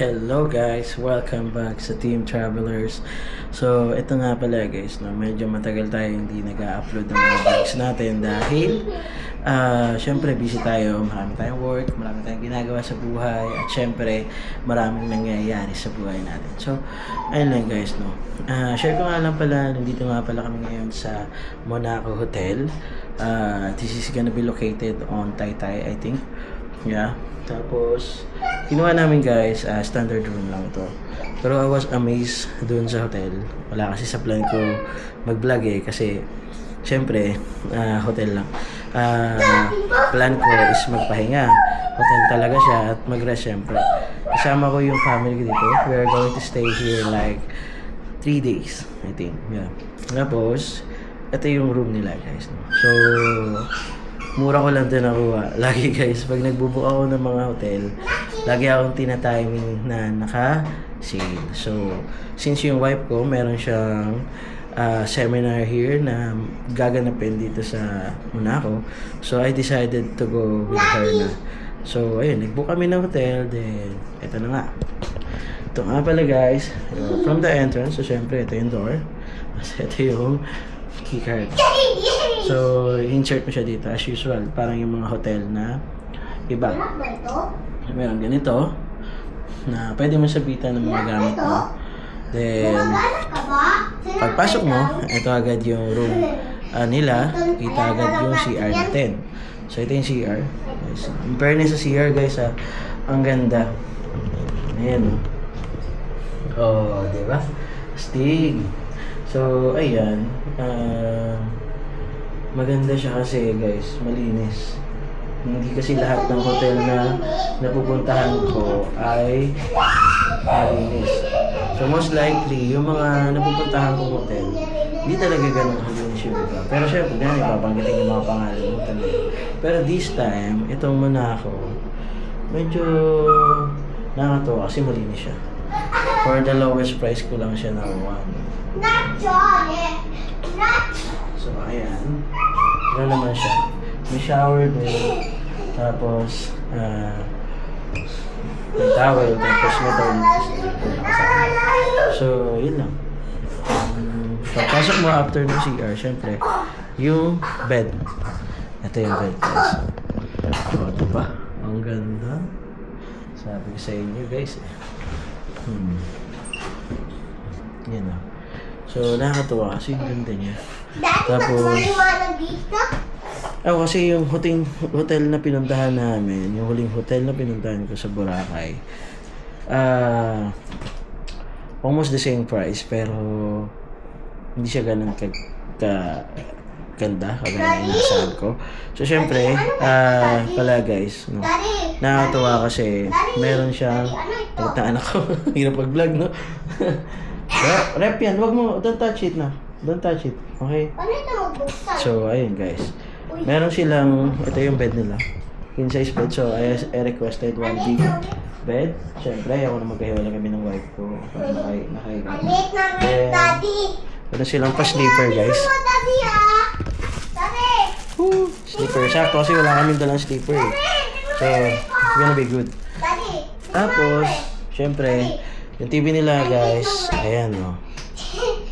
Hello guys, welcome back sa Team Travelers. So, ito nga pala guys, no, medyo matagal tayo hindi nag-upload ng mga vlogs natin dahil syempre busy tayo, marami tayong work, marami tayong ginagawa sa buhay at syempre maraming nangyayari sa buhay natin. So, ayun lang guys, no. Share ko nga lang pala, nandito nga pala kami ngayon sa Monaco Hotel. This is gonna be located on Taytay, I think. Yeah. Tapos, kinuha namin guys, standard room lang ito. Pero I was amazed dun sa hotel. Wala kasi sa plan ko mag-vlog kasi syempre, hotel lang. Plan ko is magpahinga. Hotel talaga siya at mag-rest syempre. Kasama ko yung family ko dito. We are going to stay here like 3 days, I think. Yeah. Tapos, ito yung room nila guys. So, mura ko lang din nakuha. Lagi guys, pag nagbubook ako ng mga hotel, lagi akong tina-timing na naka-sale. So, since yung wife ko, meron siyang seminar here na gaganapin dito sa Monaco. So, I decided to go with her na. So, ayun, nagbook kami ng hotel. Then, ito na nga. Ito nga pala guys. From the entrance, so syempre, ito yung door. Kasi ito yung keycard. So, insert mo siya dito as usual. Parang yung mga hotel na iba. Meron ganito na pwede mo sabitan ng mga gamit mo. Then, pagpasok mo, ito agad yung room nila. Kita agad yung CR natin. So, ito yung CR. Yes. In fairness sa CR guys, ang ganda. Ayan. Oh, diba? Stig. So, ayan. Maganda siya kasi guys, malinis. Hindi kasi lahat ng hotel na napupuntahan ko ay malinis. So most likely, yung mga napupuntahan kong hotel, hindi talaga ganun kalinis yung iba. Pero syempre, ganun ipapanggitin yung mga pangalan ng hotel. Pero this time, itong Monaco, medyo nakakatawa kasi malinis siya. For the lowest price ko lang siya nakuha. So, ayan. Ano naman siya? May shower din. Tapos, may towel. Tapos, may toilet. So, yun lang. Pagpasok mo after ng CR, syempre, yung bed. Ito yung bed, guys. O, diba? Ang ganda. Sabi ko sa inyo, guys. Yan o. So, nakakatuwa kasi yung ganda niya. Tapos, kasi yung hotel na pinuntahan namin, yung huling hotel na pinuntahan ko sa Boracay, almost the same price, pero hindi siya ganun ganda, kagaya na inasahan ko. So, syempre, pala guys, no, nakakatuwa kasi meron siyang, ito anak ko, hirap pag-vlog, no? Rep yan, wag mo, don't touch it na. Don't touch it, okay? So, ayun guys. Meron silang, ito yung bed nila. King size bed. So, I requested one big bed. Siyempre, ayaw na magkahiwala kami ng wife ko. Nakahiga. Meron silang pa-sleeper guys. Sleeper. Sakto kasi wala kaming dalang sleeper. So, it's gonna be good. Tapos, siyempre, yung TV nila guys, ayan o.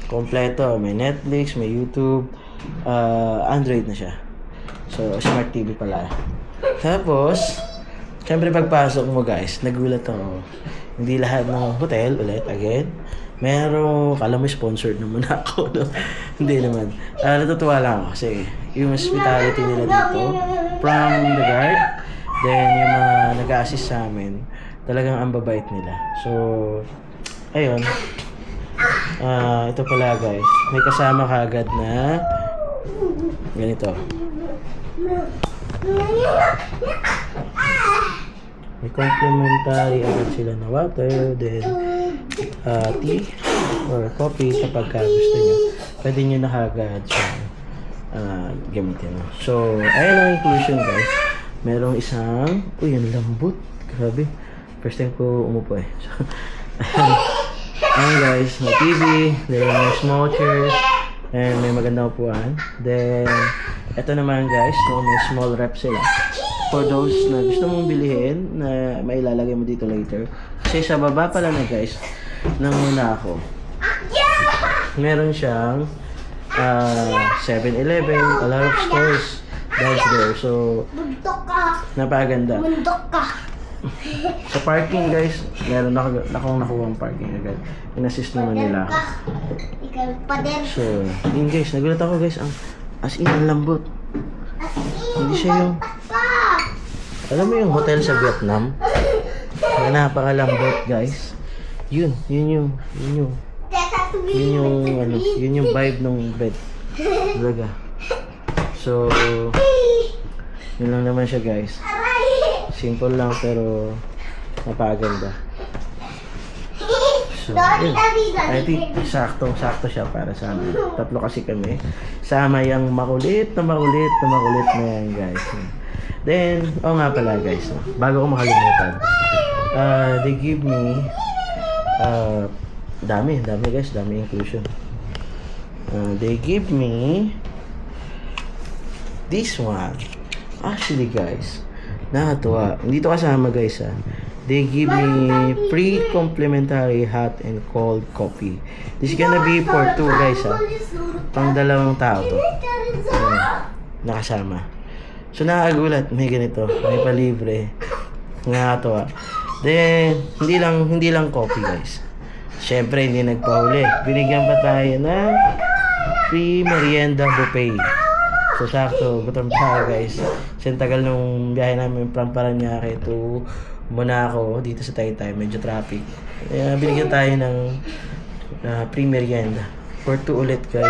Kompleto. May Netflix, may YouTube. Android na siya. So, smart TV pala. Tapos, syempre pagpasok mo guys, nagulat ako. Hindi lahat ng hotel, ulit, again, merong, kala mo sponsored naman ako. No? Hindi naman. Natutuwa lang ako kasi yung hospitality nila dito, from the guard, then yung mga nag-a-assist sa amin, talagang ang babait nila. So, ayun. Ito pala guys, may kasama kaagad na ganito. May complimentary agad sila na water, then tea or coffee kapag gusto nyo. Pwede nyo na agad siya gamitin. So, ayun ang inclusion guys. Merong isang, uy, ang lambot. Grabe. First time ko umupo eh. So, ayun guys, may TV, then may small chairs, and may magandang upuan. Then, ito naman guys, no, may small rep sila. For those na gusto mong bilhin, na mailalagay mo dito later. Kasi sa baba pala na guys, nanguna ako. Meron siyang 7-Eleven, a lot of stores downstairs. So, napaganda. Sa parking guys, meron akong nakuha ang parking agad. In-assist naman nila ako. So, yun guys, nagulat ako guys. As in, ang lambot. Hindi siya yung... Alam mo yung hotel sa Vietnam? Napakalambot guys. Yun yung vibe ng bed. Talaga. So, yun lang naman siya guys. Simple lang pero napaganda. So, yun. I think sakto siya para sa amin. Tatlo kasi kami. Sama yung makulit na yan guys. Then, nga pala guys. Bago ko makalimutan. They give me dami guys, dami inclusion. They give me this one. Actually guys, nakatuwa. Hindi to kasama guys They give me free complimentary hot and cold coffee. This is gonna be for 2 guys Pang 2 tao to. Nakasama. So nakakagulat, may ganito, may palibre. Nakatuwa. Then, hindi lang coffee guys. Siyempre, hindi nagpahuli. Binigyan pa tayo ng free merienda buffet. So, sakto. Gutom tayo, guys. Kasi tagal nung biyahe namin from Paranaque to Monaco, dito sa Taytay. Medyo traffic. Kaya, binigyan tayo ng free merienda. For 2 ulit, guys.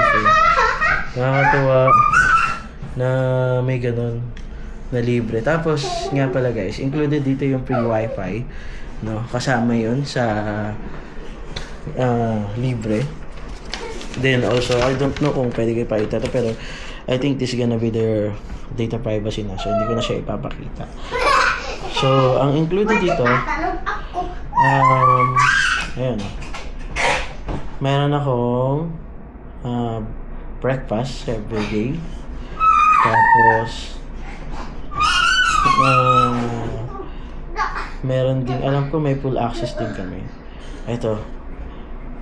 Nakakatuwa na may ganun na libre. Tapos, nga pala, guys, included dito yung free wifi. No? Kasama yun sa... libre. Then also, I don't know kung pwede kayo pakita to, pero I think this is gonna be their data privacy na, so hindi ko na siya ipapakita. So, ang included dito, ayan, meron akong breakfast every day. Tapos meron din, alam ko may full access din kami. Ito.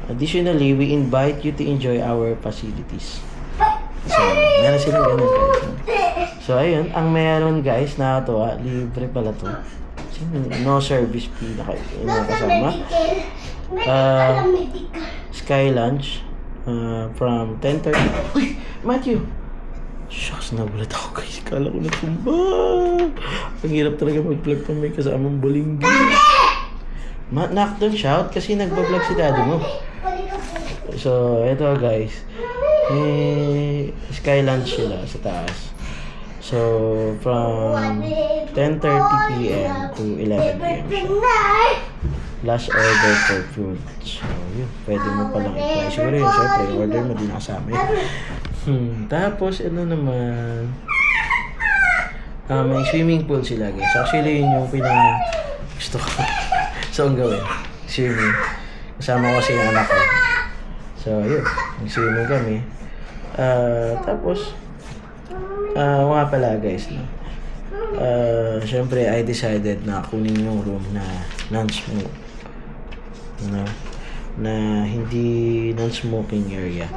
Additionally, we invite you to enjoy our facilities. So, meron sila ganun guys. So, ayun. Ang meron guys, nakakatuwa. Libre pala to. No service fee na kayo kasama. Sky lunch from 10:30. Uy! Matthew! Shucks, nagulat ako guys. Kala ko natumba. Ang hirap talaga mag-vlog pa may kasamang bulinggi. Knockdown shout kasi nagbablog si daddy mo. So, ito guys. Sky lunch sila sa taas. So, from 10:30 p.m. to 11 p.m. Last order for food. So, yun. Pwede mo palang i-try. Siguro yun, syempre, order mo din nakasama yun. Tapos, ano naman, may swimming pool sila guys. Actually, yun yung gusto ko. So, ang gawin, swimming. Kasama ko kasi yung anak ko. So, yun. Nag-swimming kami. Tapos, nga pala guys, no? Syempre, I decided na kunin yung room na non-smoke. Na hindi non-smoking area.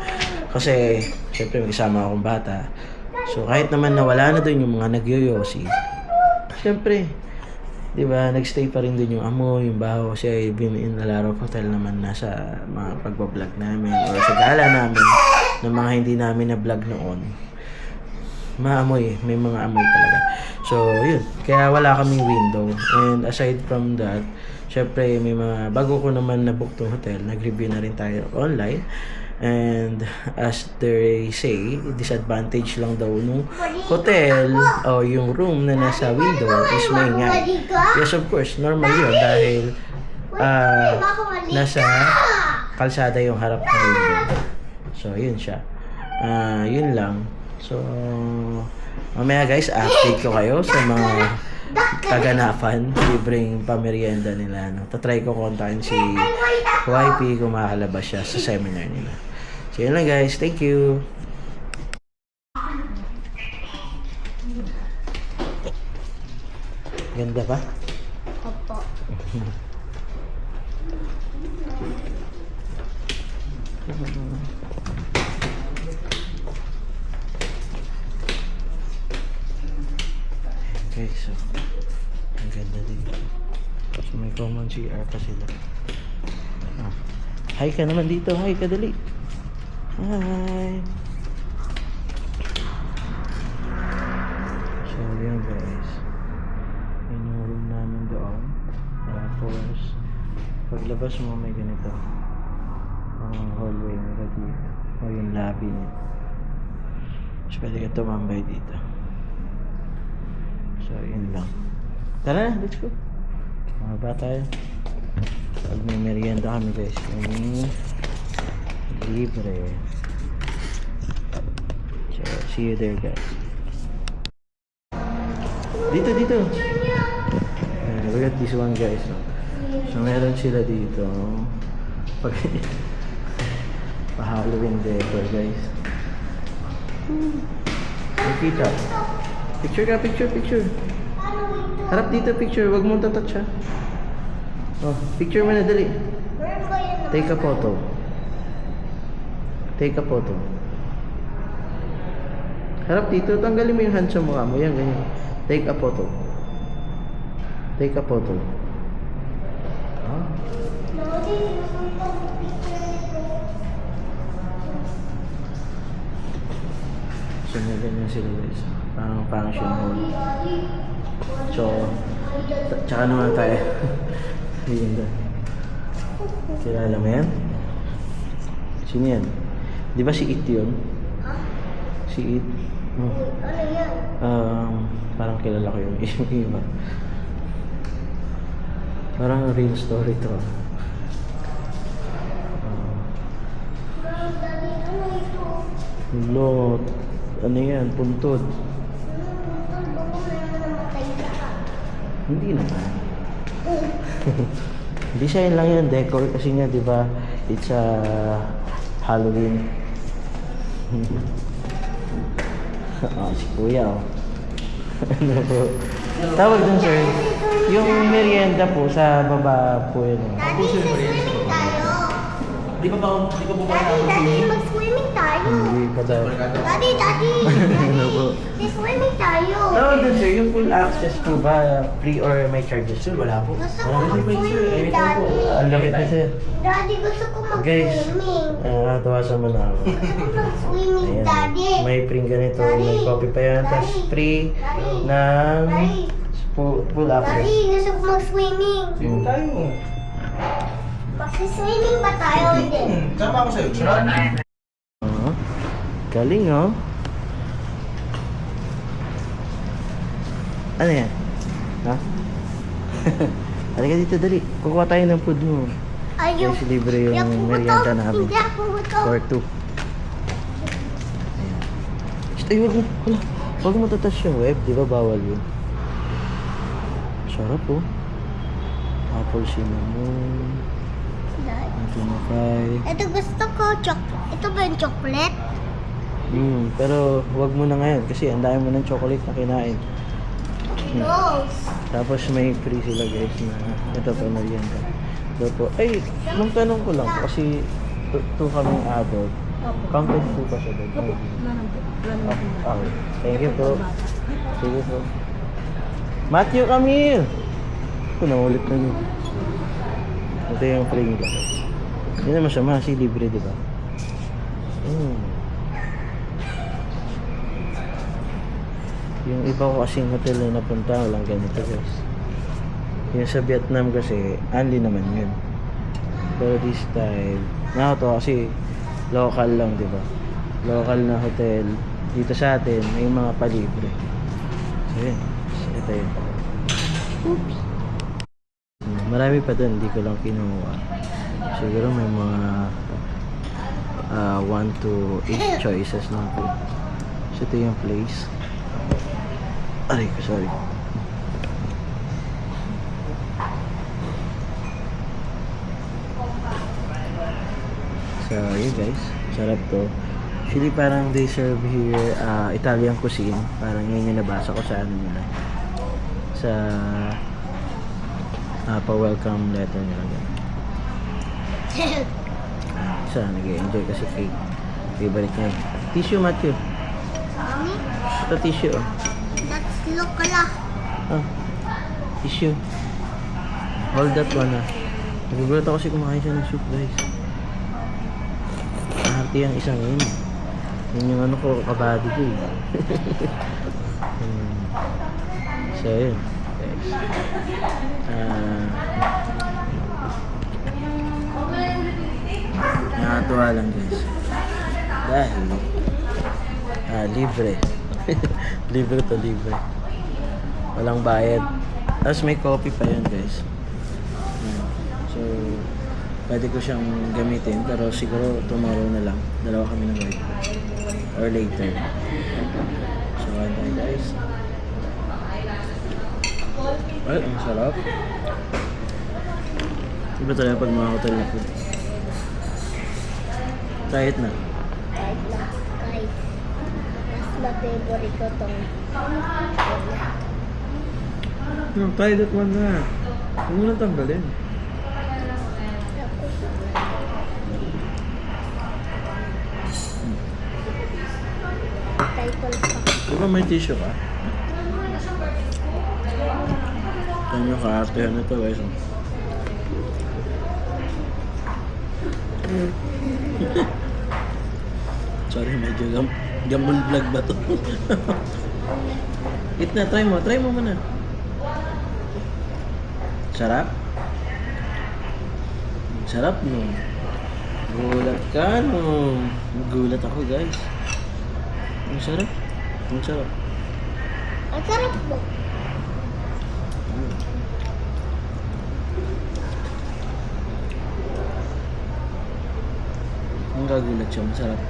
Kasi, syempre, may kasama akong bata. So, kahit naman nawala na dun yung mga nagyoyosi, syempre, di ba, nagstay pa rin din yung amoy, yung baho. Kasi I've been in a lot of hotel naman na sa mga pagbablog namin or sa gala namin ng mga hindi namin na-vlog noon. Maamoy, may mga amoy talaga. So, yun. Kaya wala kaming window. And aside from that, syempre, may mga, bago ko naman na-book tong hotel, nag-review na rin tayo online. And as they say, disadvantage lang daw nung hotel o yung room na nasa window is maingay. Yes, of course, normal yun dahil nasa kalsada yung harap ng window. So, yun siya. Yun lang. So, mamaya guys, update ko kayo sa mga kaganapan, libreng pamerienda nila. No? Tatry ko kontakin si YP kung makakalabas siya sa seminar nila. So, yun lang guys. Thank you. Ganda ba? Opo. Okay, so ang ganda dito. So may common CR pa sila. Ah. Hi ka naman dito. Hi ka, dali. Hi. So yun guys. Yun yung room namin doon. Tapos paglabas mo may ganito. Ang hallway nila dito. O yung lobby niya. So pwede ka tumambay dito. So yun lang. Tara na, let's go. Mga bata yun. Pag may merienda kami guys, yung libre. So, see you there guys. Dito. Look at this one guys. So, meron sila dito. Pag pa-Halloween decor guys. Nakita. Picture. Harap dito picture, wag mong tatouch ha. Oh, picture mo na dali. Take a photo. Harap dito, tanggalin mo yung hand sa mukha mo. Yan, ganyan. Take a photo. Ah. So, ganyan sila guys. Parang function hall. So, tsaka naman tayo. Ayun doon. Kilala mo yan? Sino yan? Di ba si It yun? Si It? Ano yan? Parang kilala ko yung iba. Parang real story to. Ano ito? Lot. Ano yan? Puntod. Hindi naman. Design lang yan, decor kasi nga 'di ba? It's Halloween. Si Kuya oh. Ano po? Tawag dun sir. Yung merienda po sa baba po yun. Daddy, swimming tayo. Di ba Daddy, mag-swimming tayo. Hindi pa daw. Daddy. Ano po? Swimming tayo. Tawag dun sir, yung full access po ba free or may charges? Sir, wala po. Gusto ko mag-swimming, Daddy. Ang lapit na sir. Daddy, gusto ko Guys, mag-swimming. tawasan mo na ako. Gusto ko mag-swimming, Ayan. Daddy. May pring ganito, may coffee pa yan, tapos free ng Daddy. full access. Daddy, gusto ko mag-swimming. Sino tayo? Mag-swimming ba tayo din? Sama ako sa'yo. Sure. Galing oh. Ano yan? Ha? Halika dito, dali. Kukuha tayo ng food mo. Ayun. Kasi libre yung merienda namin. Hindi ako gutom. For 2. Ayan. Shit, ay, huwag mo tatas yung web. Di ba bawal yun? Sarap oh. Apple cinnamon. Tuna fry. Ito gusto ko. Ito ba yung chocolate? Pero wag mo na ngayon kasi ang dami mo ng chocolate na kinain. No. Tapos may free sila guys na ito pa merienda. Ito po. Ay, nung tanong ko lang po, kasi 2 kaming adult. Counted 2 pa siya doon. Okay. Thank you po. Sige po. Matthew, Camille! Ito, naulit na yun. Ito yung free nila. Hindi na masama kasi libre, di ba? Yung iba ko kasing hotel na napunta, walang ganito guys. Yung sa Vietnam kasi, only naman yun. Pero this time, nakakatawa kasi local lang, di ba? Local na hotel. Dito sa atin, may mga palibre. So yun, ito yun. Oops! Marami pa dun, hindi ko lang kinuha. Siguro may mga 1 to 8 choices lang po. So ito yung place. Aray ko, sorry. So yun guys, sarap to. Actually parang they serve here Italian cuisine. Parang yun yung nabasa ko sa ano nila. Sa pa-welcome letter nila. isa, nag-enjoy kasi cake. Favorite niya. Tissue, Matthew. Mommy, Ito tissue, oh. that's lokala. Ah, tissue. Hold that one, ah. Nagugulat ako kasi kumakain siya ng soup, guys. Ahati ang isang yun. Yun yung ano ko, kabady ko, eh. So, yun. Guys. Nakatuwa lang, guys. Dahil, libre. Libre to libre. Walang bayad. Tapos may coffee pa yun, guys. So, pwede ko siyang gamitin. Pero siguro tomorrow na lang. Dalawa kami ng wife ko. Or later. So, ano tayo, guys? Ay, ang sarap. Iba talaga pag mga hotel na food. Try it na. Kahit na, guys. Mas na-favorite ko tong No, try that one na. Huwag mo lang tanggalin. title pa. Di ba may tissue ka? Yan yung kaartehan na to, guys. Sorry, medyo gamble vlog ba to? Eat na, try mo muna. Sarap? Sarap, no? Gulat ka, no? Gulat ako, guys. Ang sarap. Ang sarap. Ang sarap mo. Ang gagulat siya, masarap.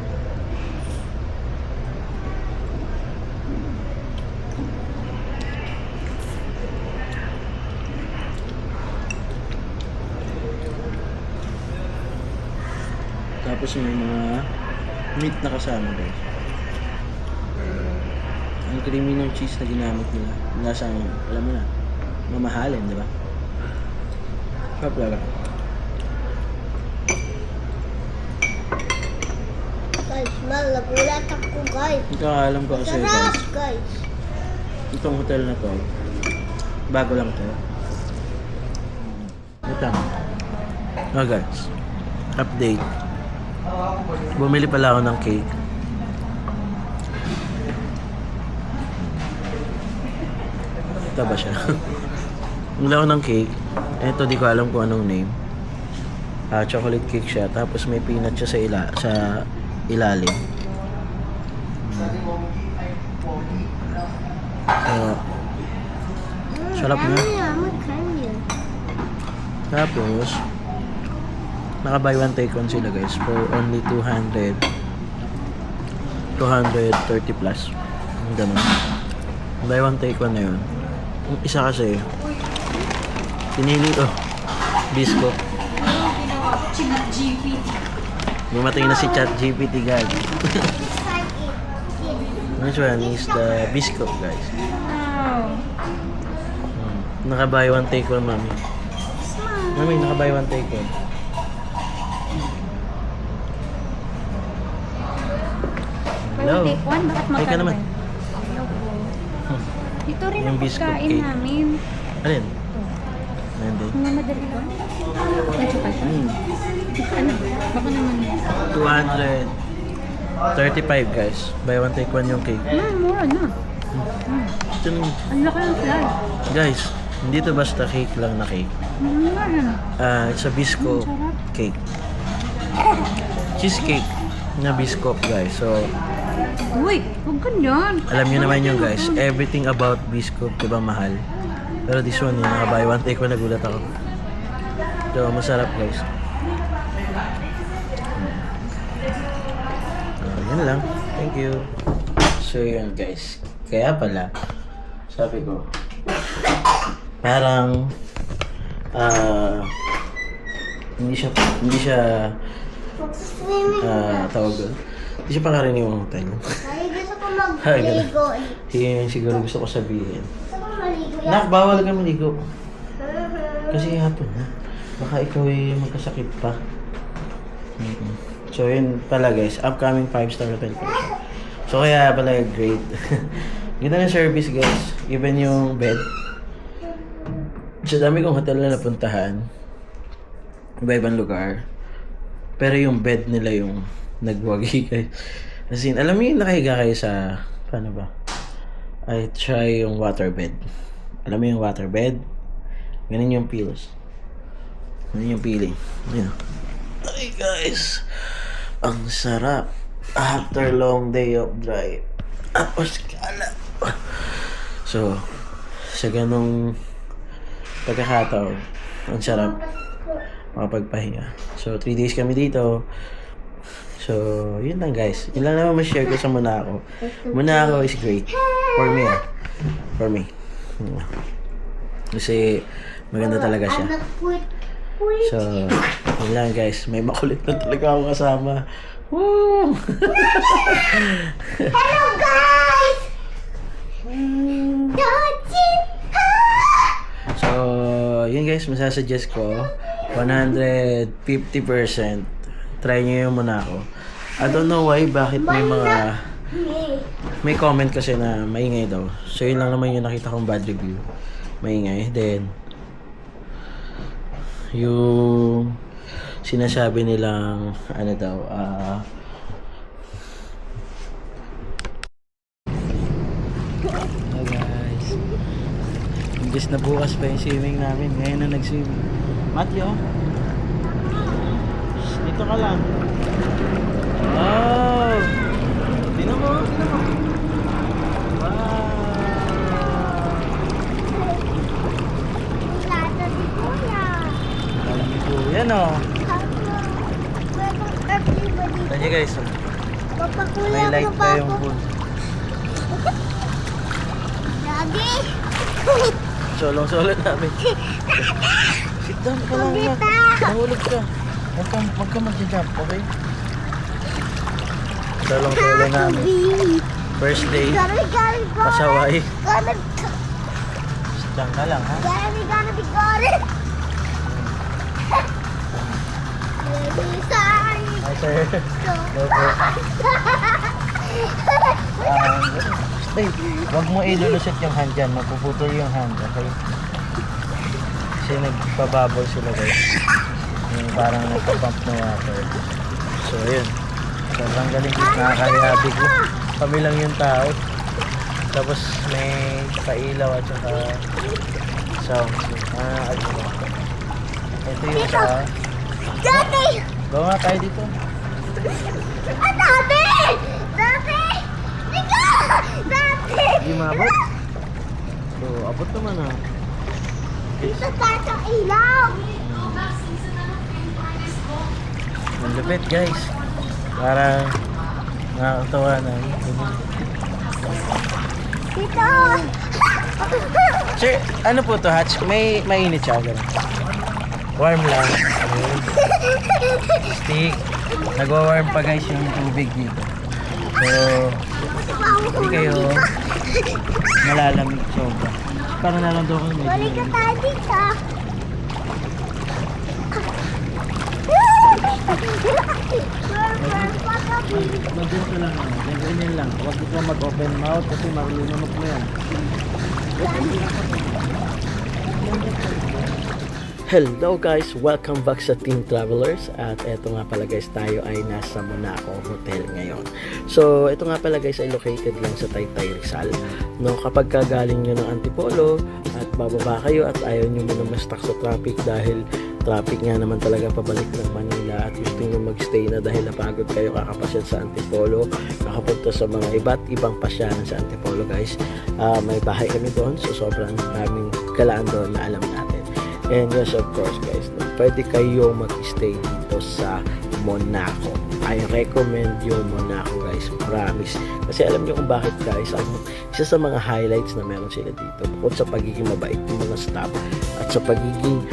Tapos may mga meat na kasama, guys. Ang creamy ng cheese na ginamit nila. Lasang, alam mo na, mamahalin, di ba? Sarap talaga. Guys, nagulat ako, guys. Ikakaalam ko kasi, Sarap, guys, guys. itong hotel na to, bago lang to. Ito. Oh, guys. Update. Bumili pala ako ng cake. Ito ba siya? Bumili ako ng cake. Ito, di ko alam kung anong name. Chocolate cake siya. Tapos may peanut siya sa ilalim. Sarap niya. Tapos, naka-buy one take one sila, guys, for only 230 plus. Ganun. Buy one take one na yun. Yung isa kasi, pinili ko, bisco. Bumating na si ChatGPT, guys. This one is the bisco, guys. Naka-buy one take one, mami. Mami, naka-buy one take one. Hello. Take one, bakit Ay ka naman. Hello po. Ito rin Yung ang biscuit pagkain cake. namin. Alin? Nandun. Mga madali lang. Medyo pa siya. Ano? Baka naman. 235, guys. Buy one take one yung cake. Mura na. Ito nung, Ang laki ng fly. guys, hindi to basta cake lang na cake. Mura na. It's a bisco cake. Cheesecake na bisco, guys. So, Uy, huwag ganyan. alam nyo naman yung guys, everything about bisco, diba mahal? Pero this one, yung naka-buy one take one, nagulat ako. So, masarap, guys. Yan lang. Thank you. So, yun, guys. Kaya pala, sabi ko, parang, hindi siya, tawag doon. Hindi siya pangkaraniwang hotel. Ay, gusto ko Ay, ganun. mag-ligo eh. Yun yung siguro gusto ko sabihin. Gusto ko maligo yan. Nak, bawal ka maligo. Kasi hapon na. Baka ikaw ay magkasakit pa. So yun pala guys, upcoming 5-star hotel po siya. So kaya pala great. Ganda ng service guys, even yung bed. So dami kong hotel na napuntahan, iba-ibang lugar. Pero yung bed nila yung nagwagi guys. As in, alam mo yung nakahiga kayo sa, paano ba? I try yung waterbed. Alam mo yung waterbed? Ganun yung feels. Ganun yung feeling. Yun. Ay guys, ang sarap. After long day of drive. Tapos kala. So, sa ganong pagkakataon, ang sarap makapagpahinga. So, 3 days kami dito. So, yun lang guys. Yun lang naman ma-share ko sa Monaco. Monaco is great. For me For me. Kasi, maganda talaga siya. So, yun lang guys. May makulit na talaga ako kasama. Woo! Hello guys! So, yun guys, masasuggest ko 150%. Try nyo yung Monaco. I don't know why, bakit may comment kasi na maingay daw. So, yun lang naman yung nakita kong bad review. Maingay. Then, yung sinasabi nilang ano daw, hello guys. Imbis na bukas pa yung swimming namin, ngayon na nag-swimming. Matyo, dito ka lang. Wow! Tingnan mo, tingnan mo. Wow! Alam ni Kuya, no? Tanya guys, may light pa yung pool. Daddy! Solong-solo namin. Sit down ka lang na. Nahulog ka. Huwag ka mag-jump, okay? Solong-solo namin. First day, pasaway. Sit down ka lang, ha? Gonna be good. Hi, sir. Logo. Hey, wag mo ilulusot yung hand dyan. Mapuputol yung hand, okay? Kasi nagpababol sila guys. Yung parang nagpapump na water. So, yun. Sobrang galing. Nakakayabig ko. Kami lang yung tao. Tapos may pailaw at saka sound. Ito yung sa... Daddy! Go nga tayo dito. Daddy! Daddy! Liga! Daddy! Hindi maabot. So, abot naman ha. Dito tayo sa ilaw! Ang lupit guys. Parang nakakatawa na. Dito! Sir, ano po to Hatch? May mainit siya. Ganun. Warm lang. Stick. Nagwa-warm pa guys yung tubig dito. So, hindi kayo malalamig sobra. Parang naramdaman ko Balik ka tayo dito! Mag-dun ka lang. Ganyan lang. Huwag ka mag-open mouth kasi marunong mo yan. Hello guys! Welcome back sa Team Travelers. At eto nga pala guys, tayo ay nasa Monaco Hotel ngayon. So, ito nga pala guys ay located lang sa Taytay Rizal. No, kapag kagaling nyo ng Antipolo at bababa kayo at ayaw nyo muna ma-stuck sa traffic dahil traffic nga naman talaga pabalik ng Manila at gusto nyo mag-stay na dahil napagod kayo kakapasyal sa Antipolo, nakapunta sa mga iba't ibang pasyanan sa Antipolo guys. May bahay kami doon, so sobrang daming galaan doon na alam natin. And yes, of course guys, no, pwede kayo mag-stay dito sa Monaco. I recommend yung Monaco guys, promise. Kasi alam niyo kung bakit guys, ang isa sa mga highlights na meron sila dito, bukod sa pagiging mabait ng mga staff at sa pagiging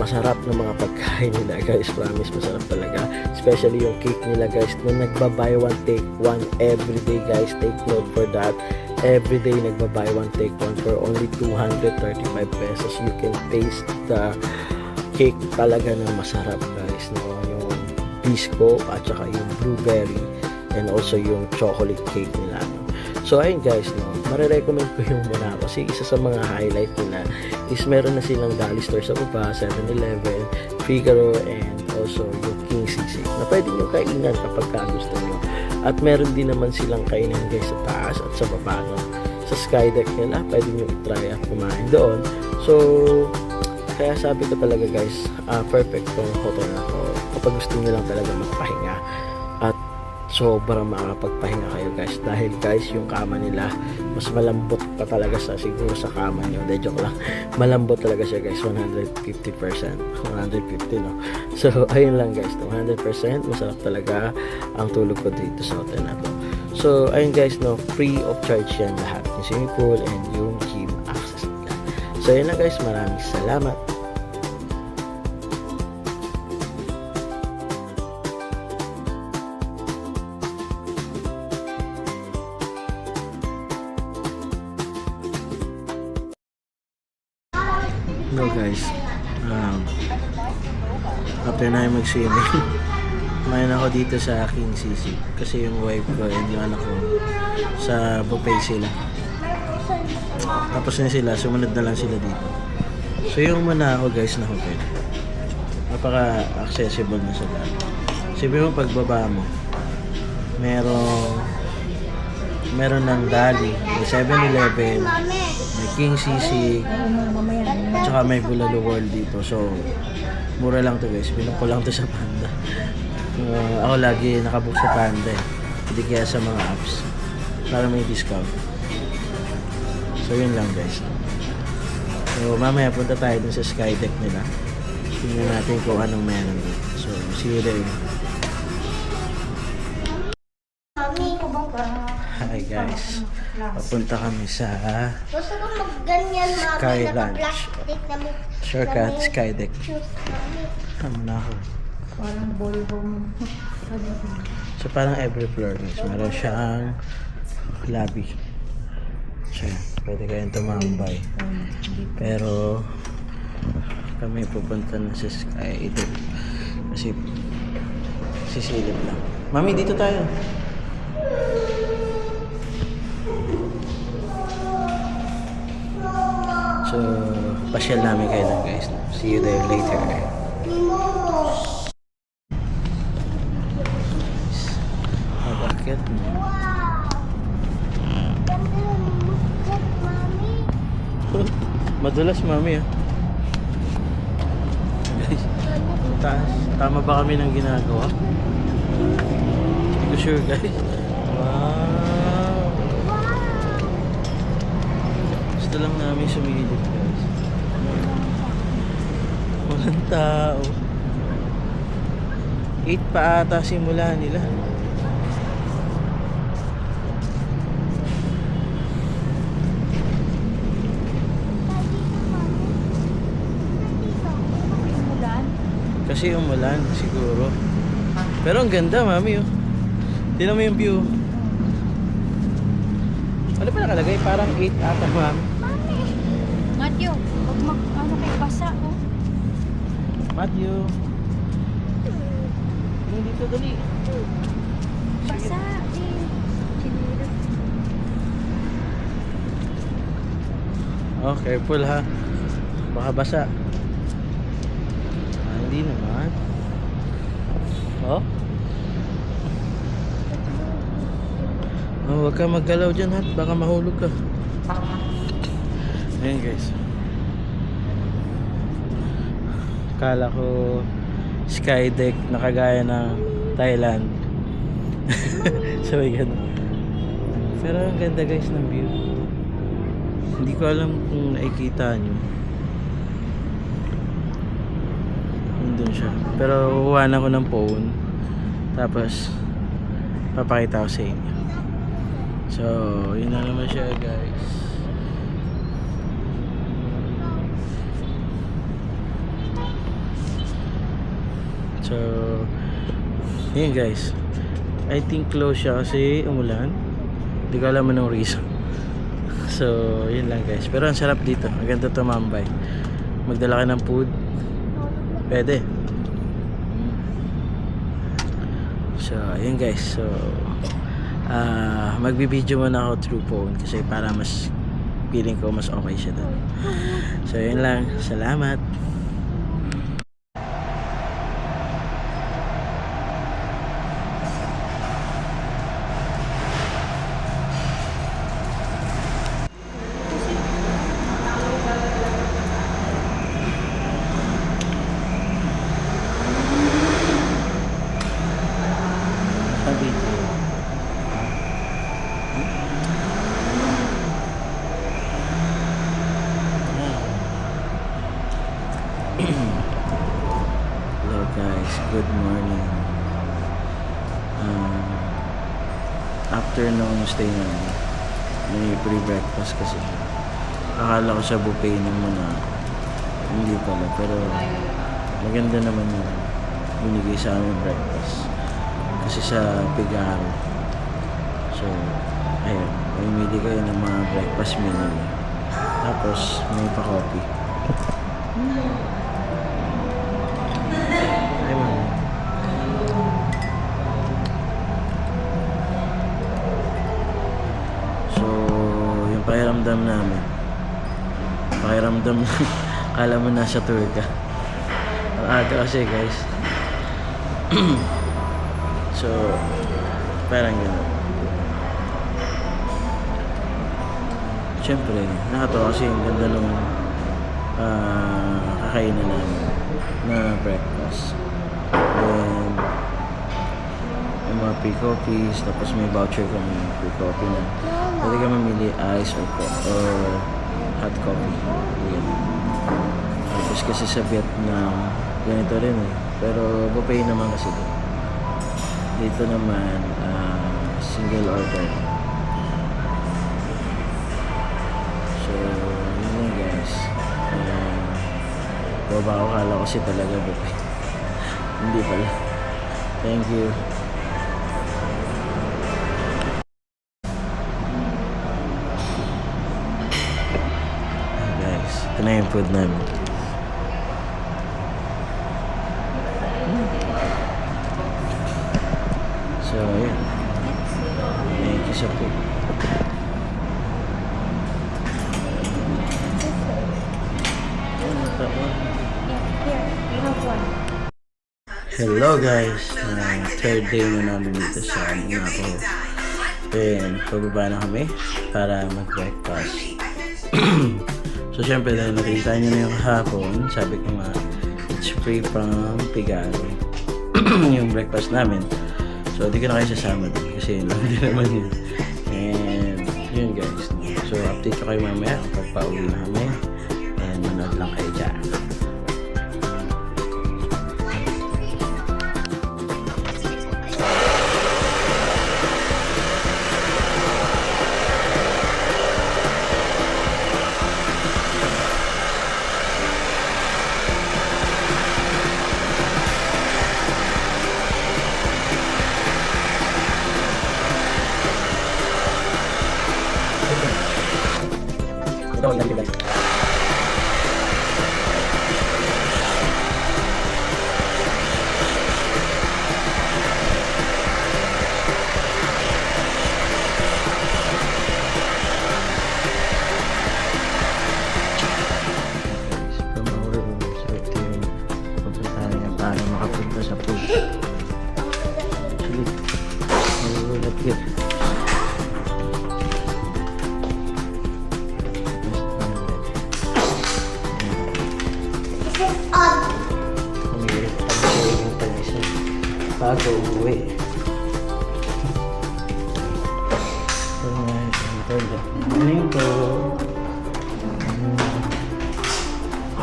masarap na mga pagkain nila guys, promise masarap talaga. Especially yung cake nila guys, na nagba-buy one take one everyday guys, take note for that. Everyday nagba-buy one take one for only 235 pesos. You can taste the cake talaga na masarap guys, no? Yung bisco at saka yung blueberry and also yung chocolate cake nila, no? So ayun guys, no, marirecommend ko yung Monaco kasi isa sa mga highlight nila is meron na silang Dali Store sa baba, 7-Eleven, Figaro, and also yung King Sisig na pwede nyo kainan kapag gusto nyo. At meron din naman silang kainan guys sa taas at sa baba, no? Sa skydeck nila, pwede nyo i-try at kumain doon. So kaya sabi ko talaga guys, perfect tong hotel na to kapag gusto nyo lang talaga magpahinga at sobrang makakapagpahinga kayo guys, dahil guys yung kama nila mas malambot pa talaga sa siguro sa kama nyo. De joke lang, malambot talaga siya guys, 150%, 150, no? So ayun lang guys, 100% masarap talaga ang tulog ko dito sa hotel na to. So ayun guys, no, free of charge yan lahat, yung swimming pool and yung gym access nila. So ayun lang guys, maraming salamat. No guys, after na yung mag-swimming, kumain ako dito sa King Sisig kasi yung wife ko and yung anak ko sa buffet sila. Tapos na sila, sumunod na lang sila dito. So yung Monaco guys na hotel, napaka-accessible na sila. Sabi mo pagbaba mo, meron ng Dali, may 7-Eleven, may King Sisig, at saka may Bulalo World dito. So mura lang to guys, bilang ko lang to sa Panda. Ako lagi nakabook sa Panda eh, hindi kaya sa mga apps para may discount. So yun lang guys. So mamaya punta tayo dun sa skydeck nila, tingnan natin kung anong meron dito. So see you there. Hi guys, papunta kami sa Gusto ko mag-ganyan, mami. Sky Ranch. Naka-plastic na may Shortcut Skydeck. shoes, mami. Ano na ako. Parang ballroom. So parang every floor guys, meron siyang lobby. So pwede kayong tumambay. Pero kami pupunta na sa Skydeck kasi sisilip lang. Mami, dito tayo. So pasyal namin kayo lang guys. See you there later. Bakit? Ganda ng check, mami. Madulas mami ah. Guys, tama ba kami ng ginagawa? Hindi ko sure guys. Wow. Gusto lang namin sumilip guys. Walang tao. 8 pa ata simula nila. Kasi umulan siguro. Pero ang ganda mami oh. Tingnan mo yung view. Ano pa nakalagay? Parang 8 ata mami. Matthew, huwag ano kayo basa, oh. Matthew. Yung dito dali. Basa, din. Sinira. Oh, careful ha. Baka basa. Hindi naman. Oh. Oh, huwag ka maggalaw dyan ha. Baka mahulog ka. Ayan guys. Kala ko skydeck na kagaya ng Thailand. So may ganun. Pero ang ganda guys ng view. Hindi ko alam kung nakikita nyo. Nandun siya. Pero uwan ako ng phone. Tapos papakita ko sa inyo. So yun na naman siya guys. So yun guys. I think close siya kasi umulan. Hindi ko alam anong reason. So yun lang guys. Pero ang sarap dito. Ang ganda tumambay. Magdala ka ng food. Pwede. So, ayun guys. So, magbibideo muna ako through phone kasi para mas feeling ko mas okay siya doon. So, yun lang. Salamat. Sabi ko. Hello guys, good morning. After nung stay namin, may pre-breakfast kasi siya. Akala ko sa buffet nung muna, hindi pala, pero maganda naman yung binigay sa amin breakfast. Kasi sa Pigaro. So, ayun, mamili kayo ng mga breakfast menu. Tapos, may pa-coffee. Ay, mami. So, yung pakiramdam namin. Pakiramdam kala mo nasa tour ka. Ang aga kasi, guys. So, parang gano'n. Siyempre, nakatawa kasi yung ganda nung kakainan namin na breakfast. Then, may mga pre-coffees, tapos may voucher kami pre-coffee na pwede ka mamili ice or hot coffee. Yan. Tapos kasi sa Vietnam, ganito rin eh. Pero buffet naman kasi doon. Dito naman, single order. So, yun lang guys. Baba ako, kala ko kasi talaga buffet. Hindi pala. Thank you. Guys, ito na yung food namin. So, yun. Thank you sa food. Hello guys, third day na namin dito sa Monaco. And pababa na kami para mag-breakfast. So syempre dahil nakita nyo na yung hapon, sabi ko nga, it's free from Pigaro. Yung breakfast namin. So di ko na kayo sasama doon kasi lang din naman yun. And yun guys. So update ko kayo mamaya kapag pauwi na kami. And manood lang kayo dyan. Ito ang dami. Paano makapunta sa pool? Actually, magulat yun. Bago umuwi. Morning po.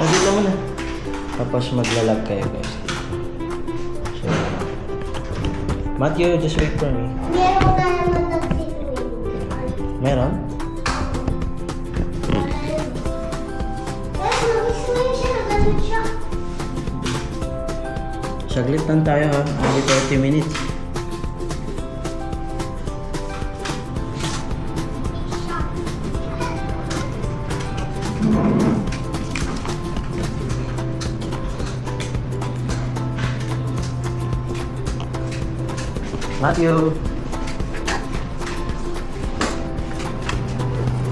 Dito mo na. Tapos maglalag kayo guys. So, Matthew, just wait for me. Meron na naman nag-swimming. Meron? Pero nag-swim siya, nag-ganun siya. Saglit lang tayo ha. Only 30 minutes. Matthew!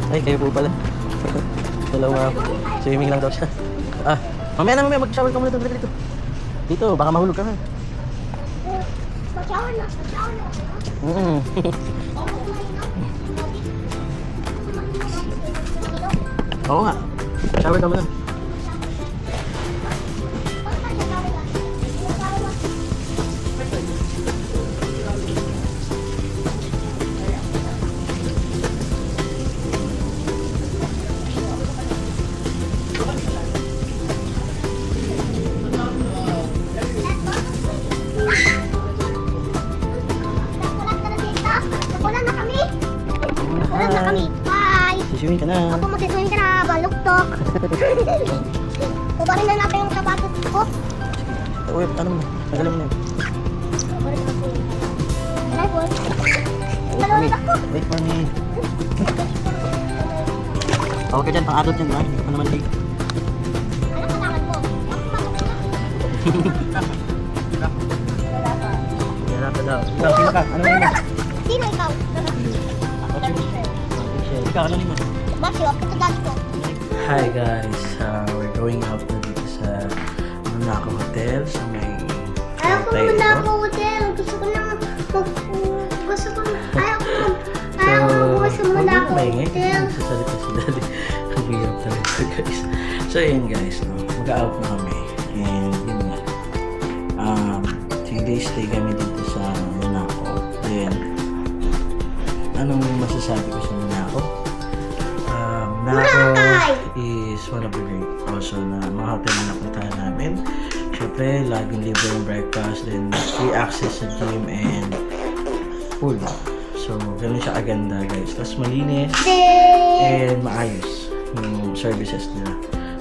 Ay, kayo po pala. Dalawa. Swimming lang daw siya. Mamaya, mag-shower ka muna dito. Dito, baka mahulog ka na. Pa-shower na. Pa-shower na. Oo nga. Shower ka muna. Nakulan na kami. Nakulan na kami. Bye. Siswimming ka na. Ako mag-swimming ka na. Baluktok. Kubarin na natin yung sapatos ko. Uy, ano mo? Tagalan mo na yun. Kubarin na po. Ay, boy. Wait for me. Malawin ako. Wait for me. Tawag ka dyan, pang-adult yan, ba? Hindi ko naman di. Ano katangan mo? Hirap ka daw. Ikaw, sino ka? Ano naman? Sino ikaw? What's your name? Michelle. Ikaw, ano naman? Matthew, ako katagad ko. Hi guys, we're going out na dito sa Monaco Hotel sa may Ayaw ko Taytay muna ito. ako hotel. Gusto ko na gusto ko na. Ayaw ko sa huwag muna mo ako maingay kasi hotel. nagsasalita si Daddy. Ang hirap talaga guys. So yun guys, no, mag-out na kami. And yun nga. 3 days stay kami dito sa Monaco. Then, anong masasabi ko sa Monaco? Monaco is one of the great also na mga hotel na napuntahan namin. Siyempre, laging libre yung breakfast, then free access sa gym and pool. So, ganun siya kaganda guys. Tapos malinis and maayos yung services nila.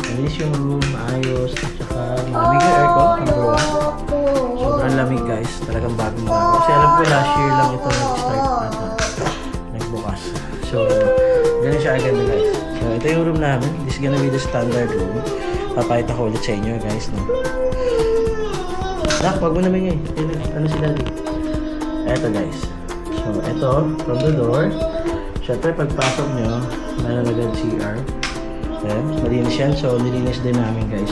Malinis yung room, maayos, at saka malamig yung aircon, number 1. Sobrang lamig guys, talagang bagong bago. Kasi alam ko last year lang ito nag-start ata, nagbukas. So, ganun siya agad guys. So, ito yung room namin. This is gonna be the standard room. Papakita ko ulit sa inyo guys, no? Nak, wag mo naman ngayon. Ano si Daddy? Eto guys. So, ito, from the door. Siyempre, pagpasok nyo, meron agad CR. Okay, malinis yan. So, nilinis din namin guys.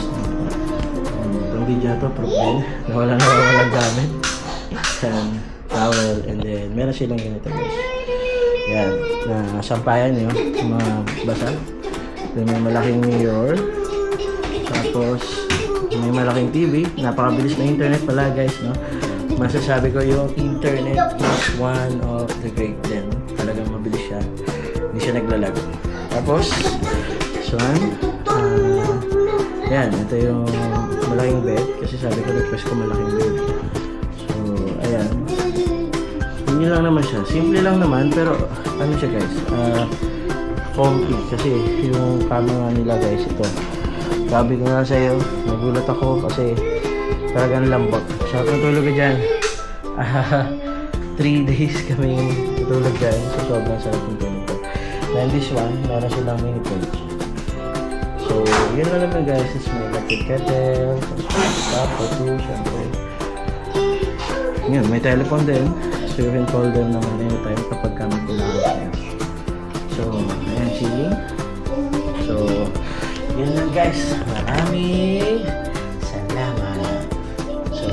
Itong video na to, proof din. Na walang gamit. And towel. And then, meron silang ganito guys. Yan. Na sampayan nyo. Yung mga basa. Then, may malaking mirror. Tapos, may malaking TV. Napakabilis na internet pala guys, no? Masasabi ko yung internet is one of the great din. Talagang mabilis siya. Hindi siya naglalag. Tapos, so, yan. Ito yung malaking bed. Kasi sabi ko, request ko malaking bed. So, ayan. Yun lang naman siya. Simple lang naman, pero ano siya guys? Comfy. Kasi yung kama nga nila guys, ito. Sabi ko nga sa'yo, nagulat ako kasi talagang lambot. Sarap ng tulog ka dyan. 3 days kami tutulog dyan. So, sobrang sarap ng tulog ko. And this one, meron silang mini fridge. So, yun na naman guys. Is may electric kettle, tapos syempre. Yun, may telephone din. So, you can call them naman anytime kapag kami kailangan kayo. So, ayan, chilling. So, yun lang guys. Maraming salamat. So,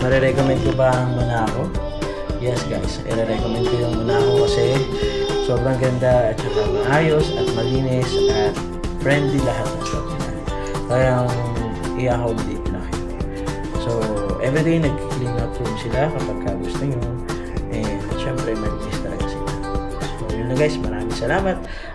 marirecommend ko ba ang Monaco? Yes guys, i-recommend ko yung Monaco kasi sobrang ganda at saka maayos at malinis at friendly lahat ng staff nila. Parang i-accommodate na kayo. So, everyday nag-clean up room sila kapag gusto nyo. And syempre, malinis talaga sila. So, yun na guys, maraming salamat.